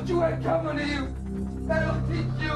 Don't you ain't coming to you. That'll teach you.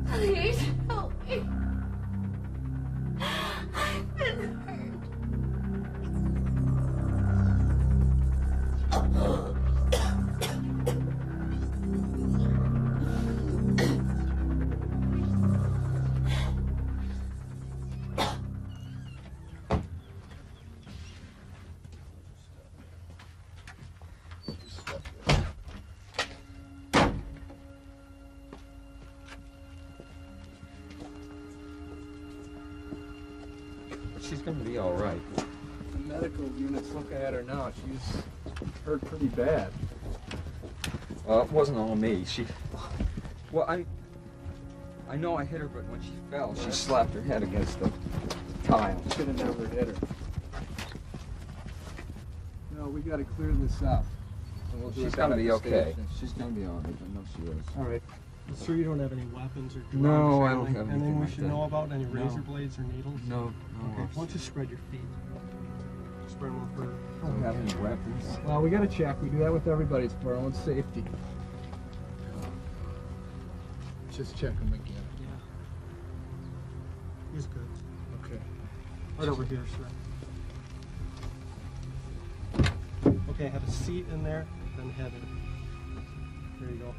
Please help me. I've been hurt. She's going to be all right. The medical unit's looking at her now. She's hurt pretty bad. It wasn't all me. Well, I know I hit her, but when she fell, she slapped her head against the tile. Should have never hit her. No, we got to clear this up. And we'll do She's it going to down be at the okay. station. She's going to be all right. I know she is. All right. So you don't have any weapons or drugs? No, or I don't anything? have Anything anything we like should that. know about? Any No. razor blades or needles? No. Okay, why don't you spread your feet? Spread them over. I don't have any weapons. Well, we got to check. We do that with everybody. It's for our own safety. Just check them again. Yeah. He's good. Okay. Right over here, sir. Okay, have a seat in there, then head in. There you go.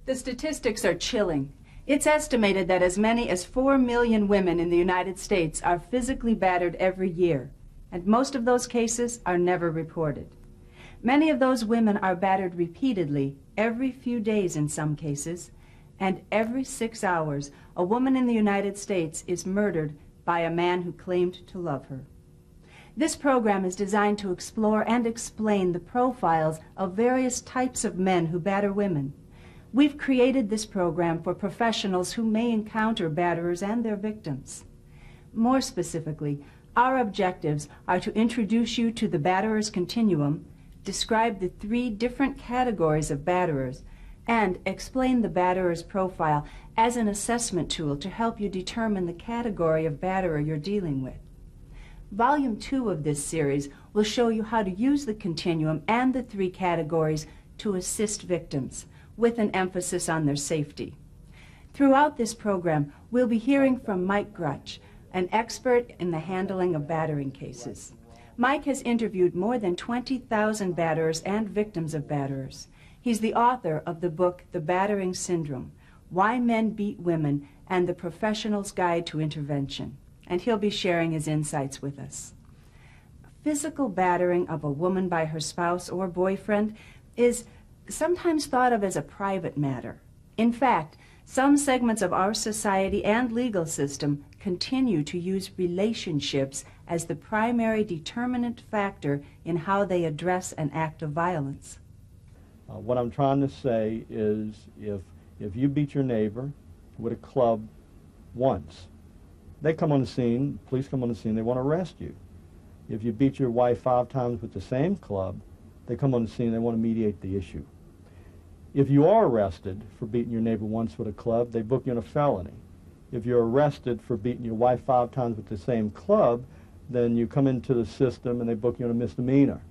The statistics are chilling. It's estimated that as many as 4 million women in the United States are physically battered every year, and most of those cases are never reported. Many of those women are battered repeatedly, every few days in some cases, and every 6 hours, a woman in the United States is murdered by a man who claimed to love her. This program is designed to explore and explain the profiles of various types of men who batter women. We've created this program for professionals who may encounter batterers and their victims. More specifically, our objectives are to introduce you to the batterer's continuum, describe the 3 different categories of batterers, and explain the batterer's profile as an assessment tool to help you determine the category of batterer you're dealing with. Volume 2 of this series will show you how to use the continuum and the 3 categories to assist victims, with an emphasis on their safety. Throughout this program, we'll be hearing from mjgroetsch, an expert in the handling of battering cases. Mike has interviewed more than 20,000 batterers and victims of batterers. He's the author of the book, The Battering Syndrome, Why Men Beat Women and the Professional's Guide to Intervention, and he'll be sharing his insights with us. Physical battering of a woman by her spouse or boyfriend is sometimes thought of as a private matter. In fact, some segments of our society and legal system continue to use relationships as the primary determinant factor in how they address an act of violence. What I'm trying to say is if you beat your neighbor with a club once, they come on the scene, police come on the scene, they want to arrest you. If you beat your wife 5 times with the same club, they come on the scene, they want to mediate the issue. If you are arrested for beating your neighbor once with a club, they book you on a felony. If you're arrested for beating your wife 5 times with the same club, then you come into the system and they book you on a misdemeanor.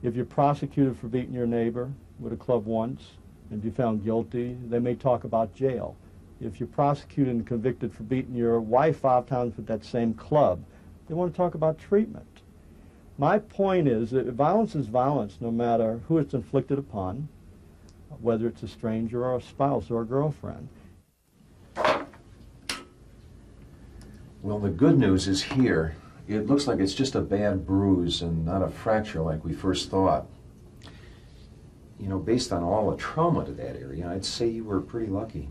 If you're prosecuted for beating your neighbor with a club once, and if you're found guilty, they may talk about jail. If you're prosecuted and convicted for beating your wife 5 times with that same club, they want to talk about treatment. My point is that violence is violence no matter who it's inflicted upon, whether it's a stranger or a spouse or a girlfriend. Well, the good news is here. It looks like it's just a bad bruise and not a fracture like we first thought. You know, based on all the trauma to that area, I'd say you were pretty lucky.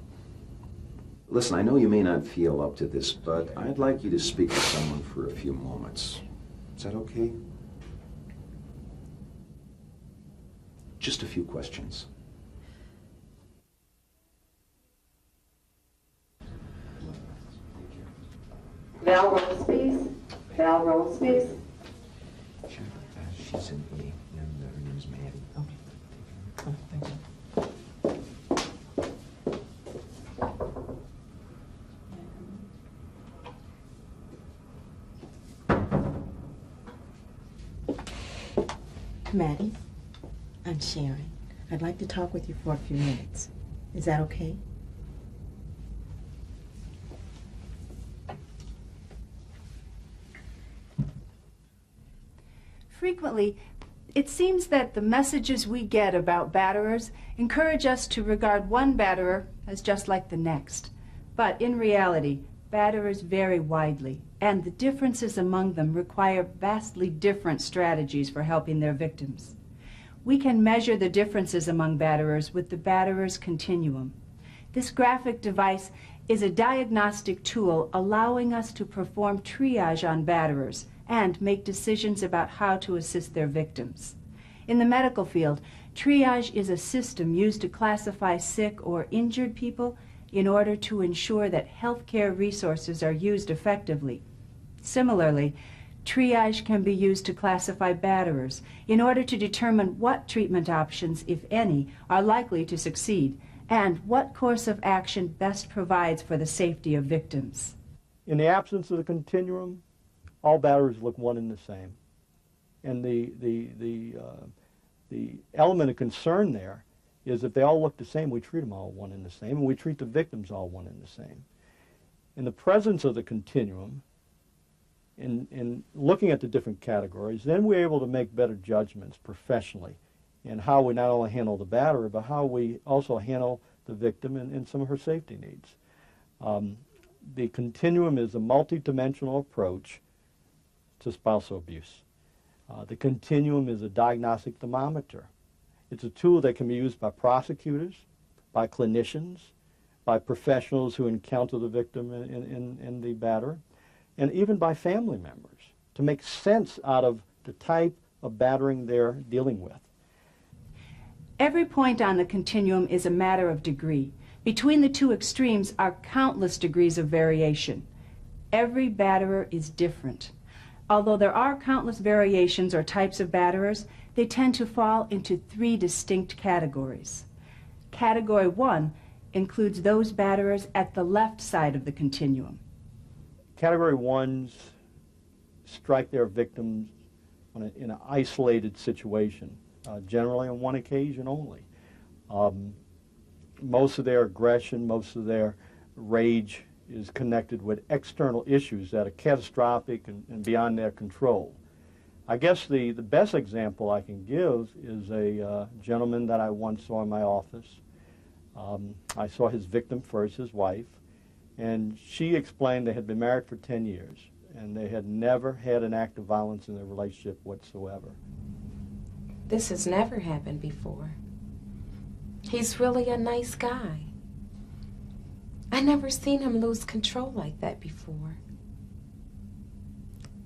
Listen, I know you may not feel up to this, but I'd like you to speak to someone for a few moments. Is that okay? Just a few questions. Val Rose, please. Val Rose, please. Sure. She's in E, and her name's Maddie. Okay. Thank you. Maddie, I'm Sharon. I'd like to talk with you for a few minutes. Is that okay? Frequently, it seems that the messages we get about batterers encourage us to regard one batterer as just like the next. But in reality, batterers vary widely, and the differences among them require vastly different strategies for helping their victims. We can measure the differences among batterers with the batterer's continuum. This graphic device is a diagnostic tool allowing us to perform triage on batterers and make decisions about how to assist their victims. In the medical field, triage is a system used to classify sick or injured people in order to ensure that healthcare resources are used effectively. Similarly, triage can be used to classify batterers in order to determine what treatment options, if any, are likely to succeed and what course of action best provides for the safety of victims. In the absence of the continuum, all batterers look one and the same. And the element of concern there is that they all look the same. We treat them all one and the same, and we treat the victims all one and the same. In the presence of the continuum, in looking at the different categories, then we're able to make better judgments professionally in how we not only handle the batterer, but how we also handle the victim and some of her safety needs. The continuum is a multidimensional approach to spousal abuse. The continuum is a diagnostic thermometer. It's a tool that can be used by prosecutors, by clinicians, by professionals who encounter the victim and the batterer, and even by family members to make sense out of the type of battering they're dealing with. Every point on the continuum is a matter of degree. Between the two extremes are countless degrees of variation. Every batterer is different. Although there are countless variations or types of batterers, they tend to fall into three distinct categories. Category 1 includes those batterers at the left side of the continuum. Category 1s strike their victims in an isolated situation, generally on one occasion only. Most of their aggression, most of their rage is connected with external issues that are catastrophic and beyond their control. I guess the best example I can give is a gentleman that I once saw in my office. I saw his victim first, his wife, and she explained they had been married for 10 years and they had never had an act of violence in their relationship whatsoever. This has never happened before. He's really a nice guy. I never seen him lose control like that before.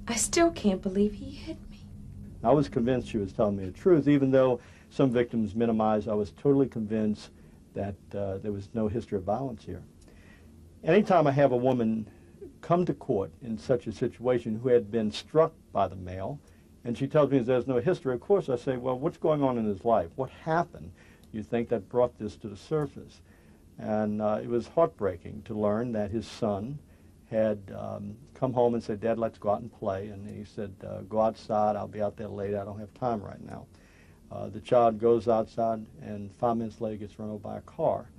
I still can't believe he hit me. I was convinced she was telling me the truth, even though some victims minimized. I was totally convinced that there was no history of violence here. Anytime I have a woman come to court in such a situation who had been struck by the male, and she tells me there's no history, of course I say, well, what's going on in his life? What happened, you think, that brought this to the surface? And it was heartbreaking to learn that his son had come home and said, Dad, let's go out and play. And he said, go outside, I'll be out there later, I don't have time right now. The child goes outside, and 5 minutes later gets run over by a car.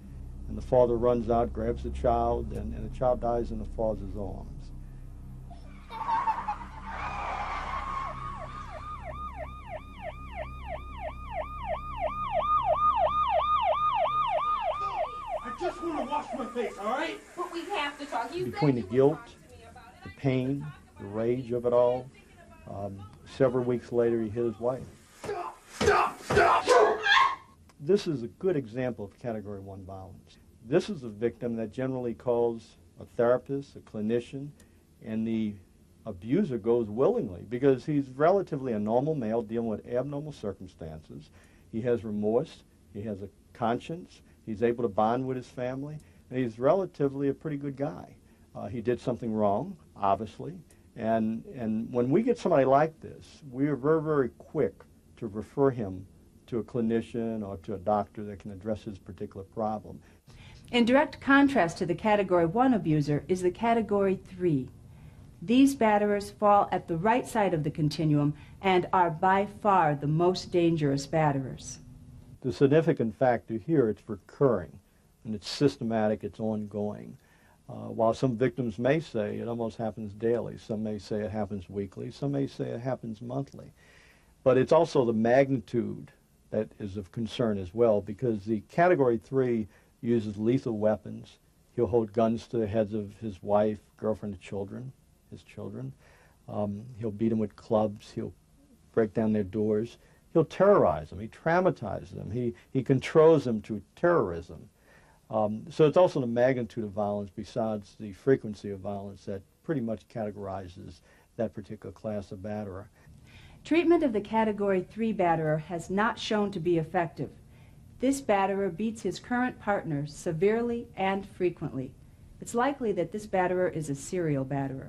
And the father runs out, grabs the child, and the child dies in the father's arms. with me, all right? But we have to talk. You Between the guilt, the pain, the rage of it all, several weeks later he hit his wife. Stop! This is a good example of Category 1 violence. This is a victim that generally calls a therapist, a clinician, and the abuser goes willingly because he's relatively a normal male dealing with abnormal circumstances. He has remorse, he has a conscience, he's able to bond with his family, and he's relatively a pretty good guy. He did something wrong, obviously, and when we get somebody like this, we are very, very quick to refer him to a clinician or to a doctor that can address his particular problem. In direct contrast to the Category 1 abuser is the Category 3. These batterers fall at the right side of the continuum and are by far the most dangerous batterers. The significant factor here, it's recurring, and it's systematic, it's ongoing. While some victims may say it almost happens daily, some may say it happens weekly, some may say it happens monthly. But it's also the magnitude that is of concern as well, because the Category 3 uses lethal weapons. He'll hold guns to the heads of his wife, girlfriend, his children. He'll beat them with clubs. He'll break down their doors. He'll terrorize them. He traumatizes them. He controls them to terrorism. So it's also the magnitude of violence besides the frequency of violence that pretty much categorizes that particular class of batterer. Treatment of the Category 3 batterer has not shown to be effective. This batterer beats his current partner severely and frequently. It's likely that this batterer is a serial batterer.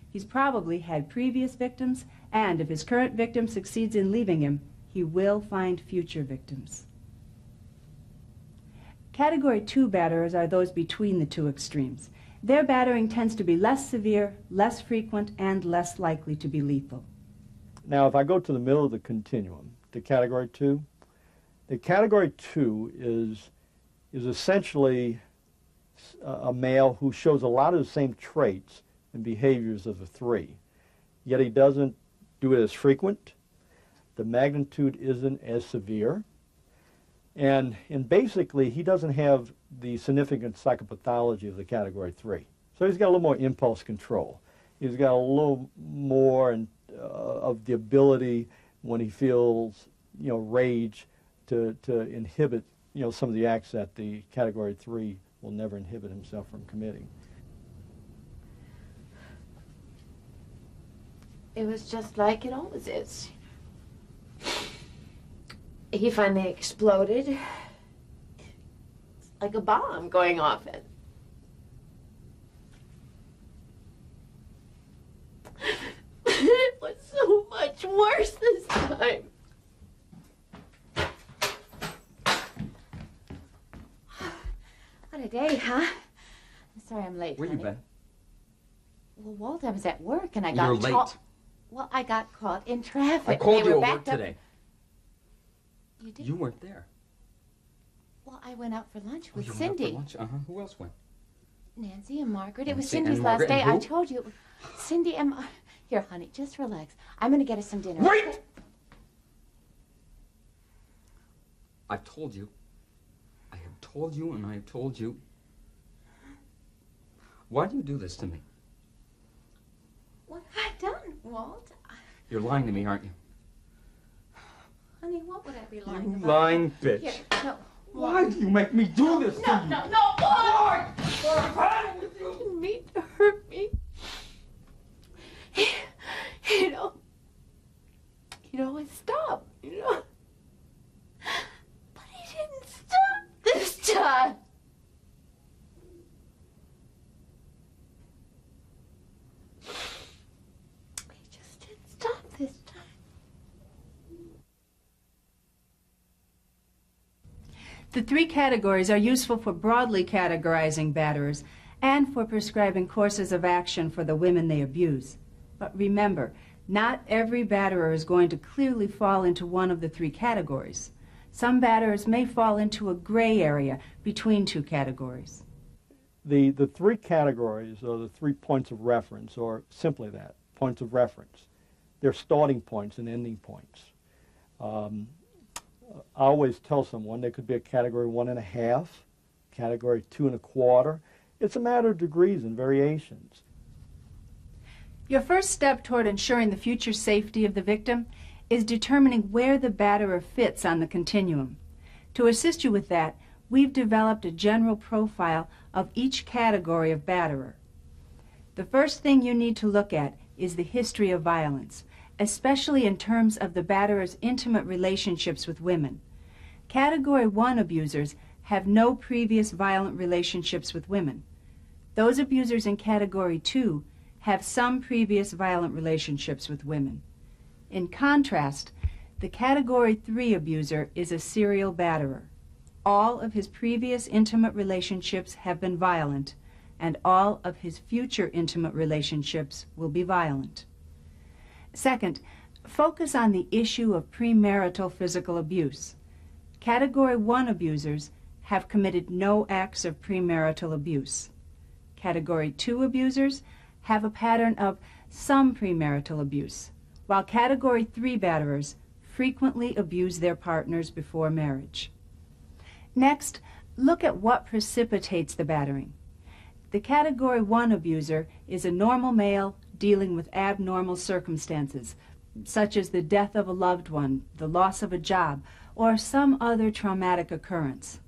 He's probably had previous victims, and if his current victim succeeds in leaving him, he will find future victims. Category 2 batterers are those between the two extremes. Their battering tends to be less severe, less frequent, and less likely to be lethal. Now, if I go to the middle of the continuum, the Category 2, the Category 2 is essentially a male who shows a lot of the same traits and behaviors of the 3, yet he doesn't do it as frequent. The magnitude isn't as severe. And basically, he doesn't have the significant psychopathology of the Category 3. So he's got a little more impulse control. He's got a little more of the ability when he feels, rage to inhibit, some of the acts that the Category 3 will never inhibit himself from committing. It was just like it always is. He finally exploded. It's like a bomb going off it. It was so much worse this time. What a day, huh? I'm sorry I'm late. Where you been? Well, Walt, I was at work and I got You're late. Well, I got caught in traffic. I called They you were at work backed up. today. You did? You weren't there. Well, I went out for lunch with you Cindy. Went out for lunch? Who else went? Nancy and Margaret. It was Nancy and Cindy's Margaret last day. and who? I told you. Cindy and... Here, honey, just relax. I'm going to get us some dinner. Wait! I've told you. I have told you and I have told you. Why do you do this to me? What have I done, Walt? You're lying to me, aren't you? Honey, what would I be lying You about? lying bitch. Here, no. Why do you make me do this to you? No, Walt! I didn't mean to hurt me. He'd always stop, But he didn't stop this time. He just didn't stop this time. The 3 categories are useful for broadly categorizing batterers and for prescribing courses of action for the women they abuse. But remember, not every batterer is going to clearly fall into one of the 3 categories. Some batterers may fall into a gray area between 2 categories. The 3 categories are the 3 points of reference, or simply that, points of reference. They're starting points and ending points. I always tell someone there could be a Category 1.5, Category 2 1/4. It's a matter of degrees and variations. Your first step toward ensuring the future safety of the victim is determining where the batterer fits on the continuum. To assist you with that, we've developed a general profile of each category of batterer. The first thing you need to look at is the history of violence, especially in terms of the batterer's intimate relationships with women. Category 1 abusers have no previous violent relationships with women. Those abusers in Category 2 have some previous violent relationships with women. In contrast, the Category 3 abuser is a serial batterer. All of his previous intimate relationships have been violent, and all of his future intimate relationships will be violent. Second, focus on the issue of premarital physical abuse. Category 1 abusers have committed no acts of premarital abuse. Category 2 abusers have a pattern of some premarital abuse, while Category 3 batterers frequently abuse their partners before marriage. Next, look at what precipitates the battering. The Category 1 abuser is a normal male dealing with abnormal circumstances, such as the death of a loved one, the loss of a job, or some other traumatic occurrence.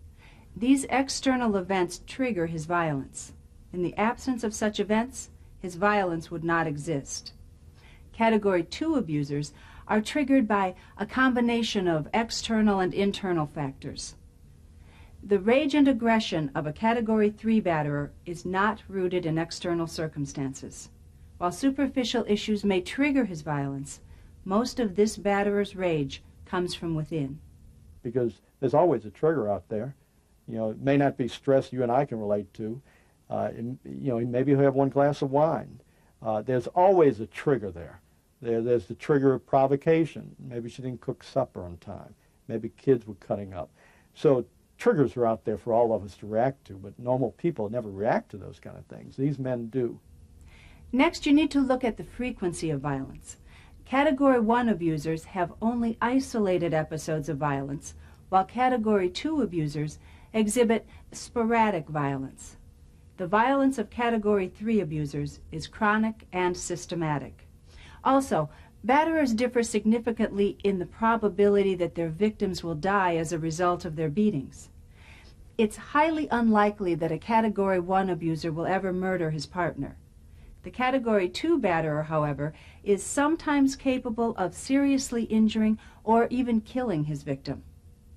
These external events trigger his violence. In the absence of such events, his violence would not exist. Category 2 abusers are triggered by a combination of external and internal factors. The rage and aggression of a Category 3 batterer is not rooted in external circumstances. While superficial issues may trigger his violence, most of this batterer's rage comes from within. Because there's always a trigger out there. You know, it may not be stress you and I can relate to. Maybe he'll have one glass of wine. There's always a trigger there. There's the trigger of provocation. Maybe she didn't cook supper on time. Maybe kids were cutting up. So triggers are out there for all of us to react to, but normal people never react to those kind of things. These men do. Next, you need to look at the frequency of violence. Category 1 abusers have only isolated episodes of violence, while Category 2 abusers exhibit sporadic violence. The violence of Category 3 abusers is chronic and systematic. Also, batterers differ significantly in the probability that their victims will die as a result of their beatings. It's highly unlikely that a Category 1 abuser will ever murder his partner. The Category 2 batterer, however, is sometimes capable of seriously injuring or even killing his victim.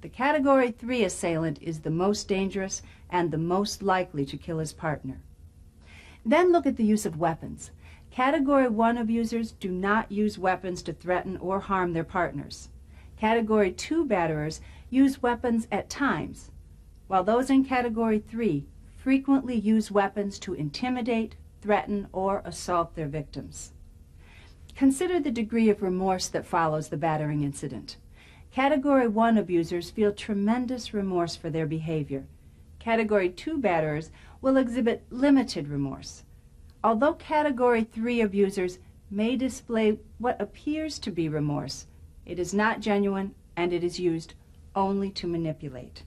The Category 3 assailant is the most dangerous and the most likely to kill his partner. Then look at the use of weapons. Category 1 abusers do not use weapons to threaten or harm their partners. Category 2 batterers use weapons at times, while those in Category 3 frequently use weapons to intimidate, threaten, or assault their victims. Consider the degree of remorse that follows the battering incident. Category 1 abusers feel tremendous remorse for their behavior. Category 2 batterers will exhibit limited remorse. Although Category 3 abusers may display what appears to be remorse, it is not genuine and it is used only to manipulate.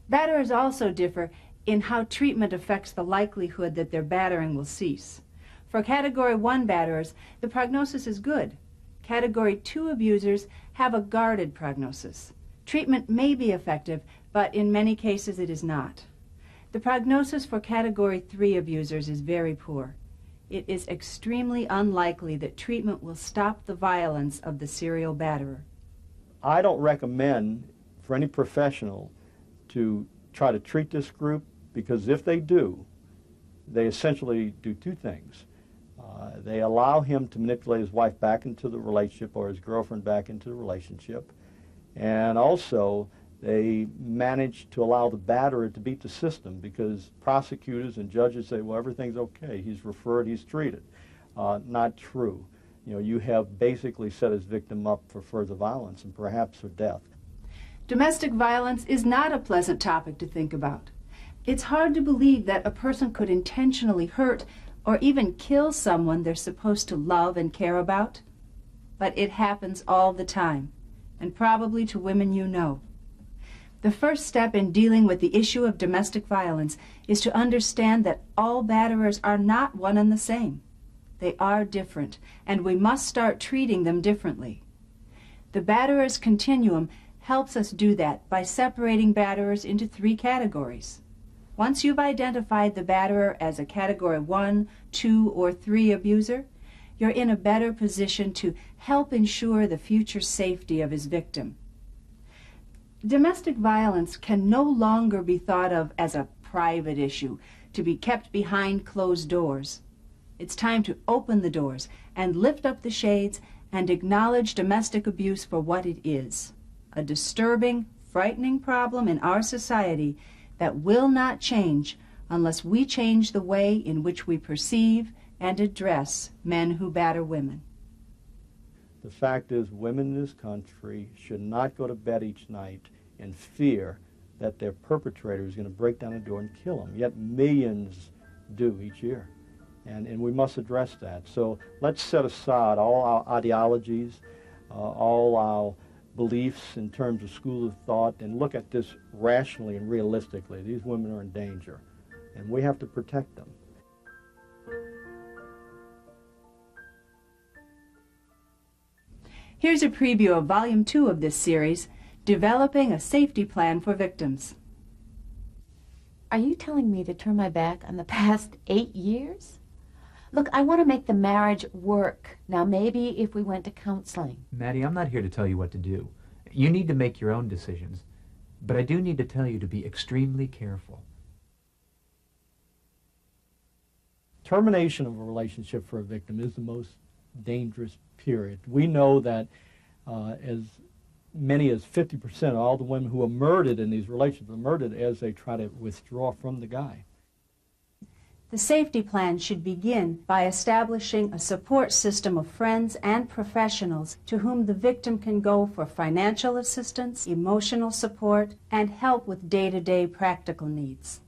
Batterers also differ in how treatment affects the likelihood that their battering will cease. For Category 1 batterers, the prognosis is good. Category 2 abusers have a guarded prognosis. Treatment may be effective, but in many cases it is not. The prognosis for Category 3 abusers is very poor. It is extremely unlikely that treatment will stop the violence of the serial batterer. I don't recommend for any professional to try to treat this group, because if they do, they essentially do two things. They allow him to manipulate his wife back into the relationship or his girlfriend back into the relationship, and also they manage to allow the batterer to beat the system, because prosecutors and judges say, well, everything's okay, he's referred, he's treated. Not true. You have basically set his victim up for further violence and perhaps for death. Domestic violence is not a pleasant topic to think about. It's hard to believe that a person could intentionally hurt or even kill someone they're supposed to love and care about. But it happens all the time, and probably to women you know. The first step in dealing with the issue of domestic violence is to understand that all batterers are not one and the same. They are different, and we must start treating them differently. The batterer's continuum helps us do that by separating batterers into 3 categories. Once you've identified the batterer as a Category 1, 2, or 3 abuser, you're in a better position to help ensure the future safety of his victim. Domestic violence can no longer be thought of as a private issue to be kept behind closed doors. It's time to open the doors and lift up the shades and acknowledge domestic abuse for what it is, a disturbing, frightening problem in our society that will not change unless we change the way in which we perceive and address men who batter women. The fact is, women in this country should not go to bed each night in fear that their perpetrator is going to break down the door and kill them. Yet millions do each year. And we must address that. So let's set aside all our ideologies, all our beliefs in terms of schools of thought, and look at this rationally and realistically. These women are in danger, and we have to protect them. Here's a preview of Volume 2 of this series, Developing a Safety Plan for Victims. Are you telling me to turn my back on the past 8 years? Look, I want to make the marriage work. Now, maybe if we went to counseling. Maddie, I'm not here to tell you what to do. You need to make your own decisions. But I do need to tell you to be extremely careful. Termination of a relationship for a victim is the most dangerous period. We know that as many as 50% of all the women who are murdered in these relationships are murdered as they try to withdraw from the guy. The safety plan should begin by establishing a support system of friends and professionals to whom the victim can go for financial assistance, emotional support, and help with day-to-day practical needs.